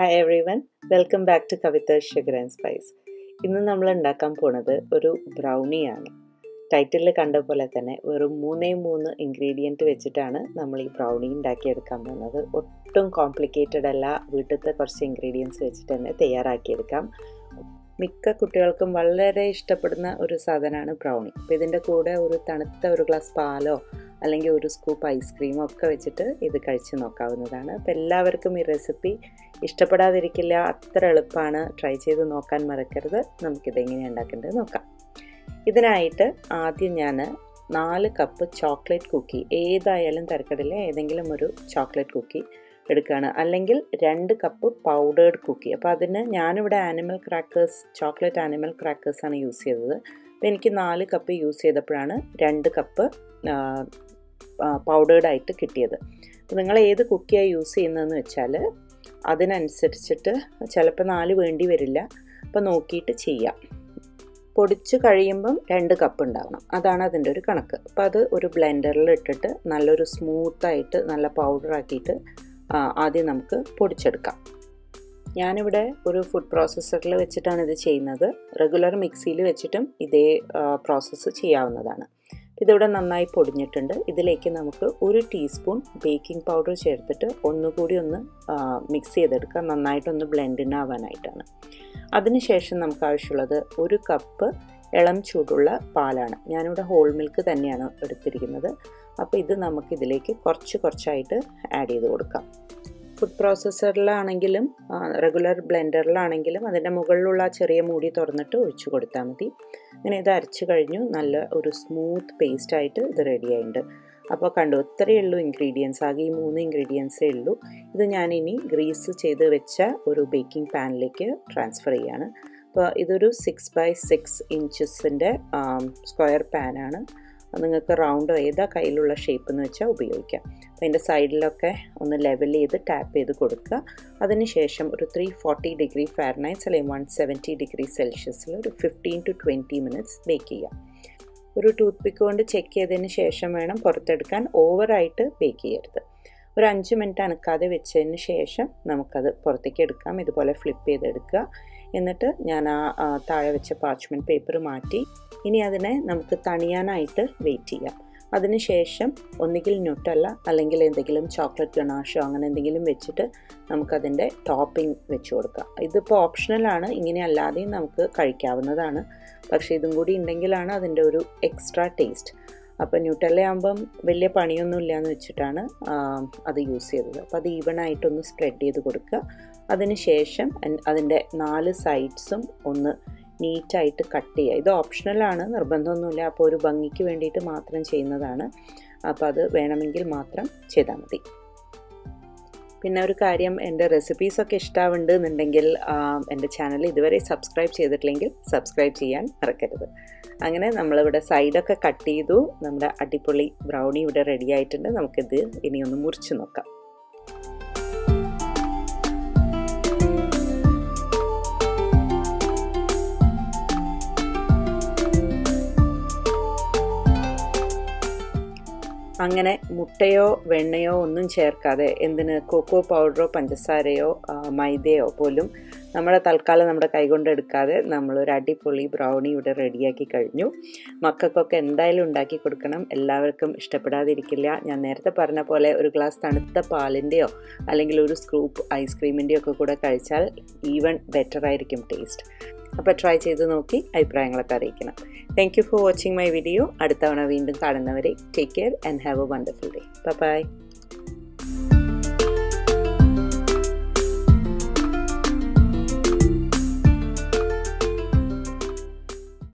Hi everyone, welcome back to Kavitha's Sugar and Spice. ഇന്ന് നമ്മൾ ഉണ്ടാക്കാൻ പോണത് ഒരു ബ്രൗണിയാണ്. ടൈറ്റിലിൽ കണ്ട പോലെ തന്നെ വെറും 3 ഇൻഗ്രീഡിയൻറ്റ് വെച്ചിട്ടാണ് നമ്മൾ ഈ ബ്രൗണി ഉണ്ടാക്കിയെടുക്കാൻ പോകുന്നത്. ഒട്ടും കോംപ്ലിക്കേറ്റഡ് അല്ല, വീട്ടിലത്തെ കുറച്ച് ഇൻഗ്രീഡിയൻസ് വെച്ചിട്ട് തന്നെ തയ്യാറാക്കിയെടുക്കാം. മിക്ക കുട്ടികൾക്കും വളരെ ഇഷ്ടപ്പെടുന്ന ഒരു സാധനമാണ് ബ്രൗണി. അപ്പോൾ ഇതിൻ്റെ കൂടെ ഒരു തണുത്ത ഒരു ഗ്ലാസ് പാലോ അല്ലെങ്കിൽ ഒരു സ്കൂപ്പ് ഐസ്ക്രീമോ ഒക്കെ വെച്ചിട്ട് ഇത് കഴിച്ച് നോക്കാവുന്നതാണ്. അപ്പോൾ എല്ലാവർക്കും ഈ റെസിപ്പി ഇഷ്ടപ്പെടാതിരിക്കില്ല, അത്ര എളുപ്പമാണ്. ട്രൈ ചെയ്ത് നോക്കാൻ മറക്കരുത്. നമുക്കിതെങ്ങനെയാണ് ഉണ്ടാക്കേണ്ടത് നോക്കാം. ഇതിനായിട്ട് ആദ്യം ഞാൻ 4 കപ്പ് ചോക്ലേറ്റ് കുക്കി, ഏതായാലും തരക്കടില്ല, ഏതെങ്കിലും ഒരു ചോക്ലേറ്റ് കുക്കി എടുക്കുകയാണ്. അല്ലെങ്കിൽ 2 കപ്പ് പൗഡേർഡ് കുക്കി. അപ്പോൾ അതിന് ഞാനിവിടെ ചോക്ലേറ്റ് ആനിമൽ ക്രാക്കേഴ്സാണ് യൂസ് ചെയ്തത്. അപ്പോൾ എനിക്ക് 4 കപ്പ് യൂസ് ചെയ്തപ്പോഴാണ് 2 കപ്പ് പൗഡേർഡായിട്ട് കിട്ടിയത്. അപ്പോൾ നിങ്ങൾ ഏത് കുക്കിയാണ് യൂസ് ചെയ്യുന്നതെന്ന് വെച്ചാൽ അതിനനുസരിച്ചിട്ട് ചിലപ്പോൾ 4 വേണ്ടി വരില്ല. അപ്പോൾ നോക്കിയിട്ട് ചെയ്യാം. പൊടിച്ച് കഴിയുമ്പം 2 കപ്പ് ഉണ്ടാവണം, അതാണ് അതിൻ്റെ ഒരു കണക്ക്. അപ്പോൾ അത് ഒരു ബ്ലെൻഡറിൽ ഇട്ടിട്ട് നല്ലൊരു സ്മൂത്തായിട്ട് നല്ല പൗഡറാക്കിയിട്ട് ആദ്യം നമുക്ക് പൊടിച്ചെടുക്കാം. ഞാനിവിടെ ഒരു ഫുഡ് പ്രോസസ്സറിൽ വെച്ചിട്ടാണ് ഇത് ചെയ്യുന്നത്. റെഗുലർ മിക്സിയിൽ വെച്ചിട്ടും ഇതേ പ്രോസസ്സ് ചെയ്യാവുന്നതാണ്. ഇതിവിടെ നന്നായി പൊടിഞ്ഞിട്ടുണ്ട്. ഇതിലേക്ക് നമുക്ക് 1 ടീസ്പൂൺ ബേക്കിംഗ് പൗഡർ ചേർത്തിട്ട് ഒന്നുകൂടി ഒന്ന് മിക്സ് ചെയ്തെടുക്കാം, നന്നായിട്ടൊന്ന് ബ്ലെൻഡിനാവാനായിട്ടാണ്. അതിനുശേഷം നമുക്ക് ആവശ്യമുള്ളത് 1 കപ്പ് ഇളം ചൂടുള്ള പാലാണ്. ഞാനിവിടെ ഹോൾ മിൽക്ക് തന്നെയാണ് എടുത്തിരിക്കുന്നത്. അപ്പോൾ ഇത് നമുക്കിതിലേക്ക് കുറച്ചായിട്ട് ആഡ് ചെയ്ത് കൊടുക്കാം. ഫുഡ് പ്രോസസ്സറിലാണെങ്കിലും റെഗുലർ ബ്ലെൻഡറിലാണെങ്കിലും അതിൻ്റെ മുകളിലുള്ള ചെറിയ മൂടി തുറന്നിട്ട് ഒഴിച്ചു കൊടുത്താൽ മതി. അങ്ങനെ ഇത് അരച്ച് കഴിഞ്ഞു. നല്ല ഒരു സ്മൂത്ത് പേസ്റ്റായിട്ട് ഇത് റെഡി ആയിട്ടുണ്ട്. അപ്പോൾ കണ്ടു, ഇത്രയേ ഉള്ളൂ ഇൻഗ്രീഡിയൻസ്. ആകെ ഈ 3 ഇൻഗ്രീഡിയൻസേ ഉള്ളൂ. ഇത് ഞാനിനി ഗ്രീസ് ചെയ്ത് വെച്ച ഒരു ബേക്കിംഗ് പാനിലേക്ക് ട്രാൻസ്ഫർ ചെയ്യാണ്. അപ്പോൾ ഇതൊരു 6x6 ഇഞ്ചസിൻ്റെ സ്ക്വയർ പാനാണ്. നിങ്ങൾക്ക് റൗണ്ടോ ഏതാ കയ്യിലുള്ള ഷേപ്പ് എന്ന് വെച്ചാൽ ഉപയോഗിക്കാം. അപ്പോൾ അതിൻ്റെ സൈഡിലൊക്കെ ഒന്ന് ലെവൽ ചെയ്ത് ടാപ്പ് ചെയ്ത് കൊടുക്കുക. അതിനുശേഷം ഒരു 340 ഡിഗ്രി ഫാരനൈറ്റ്സ് അല്ലെങ്കിൽ 170 ഡിഗ്രി സെൽഷ്യസിൽ ഒരു 15 to 20 മിനിറ്റ്സ് ബേക്ക് ചെയ്യാം. ഒരു ടൂത്ത് പിക്ക് കൊണ്ട് ചെക്ക് ചെയ്തതിന് ശേഷം വേണം പുറത്തെടുക്കാൻ. ഓവറായിട്ട് ബേക്ക് ചെയ്യരുത്. ഒരു 5 മിനിറ്റ് അനക്കാതെ വെച്ചതിന് ശേഷം നമുക്കത് പുറത്തേക്ക് എടുക്കാം. ഇതുപോലെ ഫ്ലിപ്പ് ചെയ്തെടുക്കുക. എന്നിട്ട് ഞാൻ താഴെ വെച്ച പാർച്ച്മെൻറ്റ് പേപ്പർ മാറ്റി ഇനി അതിനെ നമുക്ക് തണിയാനായിട്ട് വെയിറ്റ് ചെയ്യാം. അതിനുശേഷം ഒന്നുകിൽ ന്യൂട്ടല്ല അല്ലെങ്കിൽ എന്തെങ്കിലും ചോക്ലേറ്റ് ഗനാഷോ അങ്ങനെ എന്തെങ്കിലും വെച്ചിട്ട് നമുക്കതിൻ്റെ ടോപ്പിംഗ് വെച്ച് കൊടുക്കാം. ഇതിപ്പോൾ ഓപ്ഷണലാണ്, ഇങ്ങനെ അല്ലാതെയും നമുക്ക് കഴിക്കാവുന്നതാണ്. പക്ഷേ ഇതും കൂടി ഉണ്ടെങ്കിലാണ് അതിൻ്റെ ഒരു എക്സ്ട്രാ ടേസ്റ്റ്. അപ്പോൾ ന്യൂട്ടല്ല ആകുമ്പം വലിയ പണിയൊന്നുമില്ല എന്ന് വെച്ചിട്ടാണ് അത് യൂസ് ചെയ്തത്. അപ്പോൾ അത് ഈവണായിട്ടൊന്ന് സ്പ്രെഡ് ചെയ്ത് കൊടുക്കുക. അതിനുശേഷം അതിൻ്റെ 4 സൈഡ്സും ഒന്ന് നീറ്റായിട്ട് കട്ട് ചെയ്യുക. ഇത് ഓപ്ഷണലാണ്, നിർബന്ധമൊന്നുമില്ല. അപ്പോൾ ഒരു ഭംഗിക്ക് വേണ്ടിയിട്ട് മാത്രം ചെയ്യുന്നതാണ്. അപ്പോൾ അത് വേണമെങ്കിൽ മാത്രം ചെയ്താൽ മതി. പിന്നെ ഒരു കാര്യം, എൻ്റെ റെസിപ്പീസൊക്കെ ഇഷ്ടമാവുന്നുണ്ട് എന്നുണ്ടെങ്കിൽ എൻ്റെ ചാനൽ ഇതുവരെ സബ്സ്ക്രൈബ് ചെയ്തിട്ടില്ലെങ്കിൽ സബ്സ്ക്രൈബ് ചെയ്യാൻ മറക്കരുത്. അങ്ങനെ നമ്മളിവിടെ സൈഡൊക്കെ കട്ട് ചെയ്തു. നമ്മുടെ അടിപൊളി ബ്രൗണി ഇവിടെ റെഡി ആയിട്ടുണ്ട്. നമുക്കിത് ഇനിയൊന്ന് മുറിച്ച് നോക്കാം. അങ്ങനെ മുട്ടയോ വെണ്ണയോ ഒന്നും ചേർക്കാതെ, എന്തിന് കൊക്കോ പൗഡറോ പഞ്ചസാരയോ മൈദയോ പോലും തൽക്കാലം നമ്മുടെ കൈകൊണ്ട് എടുക്കാതെ നമ്മളൊരു അടിപൊളി ബ്രൗണി ഇവിടെ റെഡിയാക്കി കഴിഞ്ഞു. മക്കൾക്കൊക്കെ എന്തായാലും ഉണ്ടാക്കി കൊടുക്കണം, എല്ലാവർക്കും ഇഷ്ടപ്പെടാതിരിക്കില്ല. ഞാൻ നേരത്തെ പറഞ്ഞ പോലെ ഒരു ഗ്ലാസ് തണുത്ത പാലിൻ്റെയോ അല്ലെങ്കിൽ ഒരു സ്കൂപ്പ് ഐസ്ക്രീമിൻ്റെയോ ഒക്കെ കൂടെ കഴിച്ചാൽ ഈവൻ ബെറ്റർ ആയിരിക്കും ടേസ്റ്റ്. അപ്പോൾ ട്രൈ ചെയ്ത് നോക്കി അഭിപ്രായങ്ങളൊക്കെ അറിയിക്കണം. Thank you for watching my video. അടുത്ത തവണ വീണ്ടും കാണുന്നവരെ take care and have a wonderful day. By.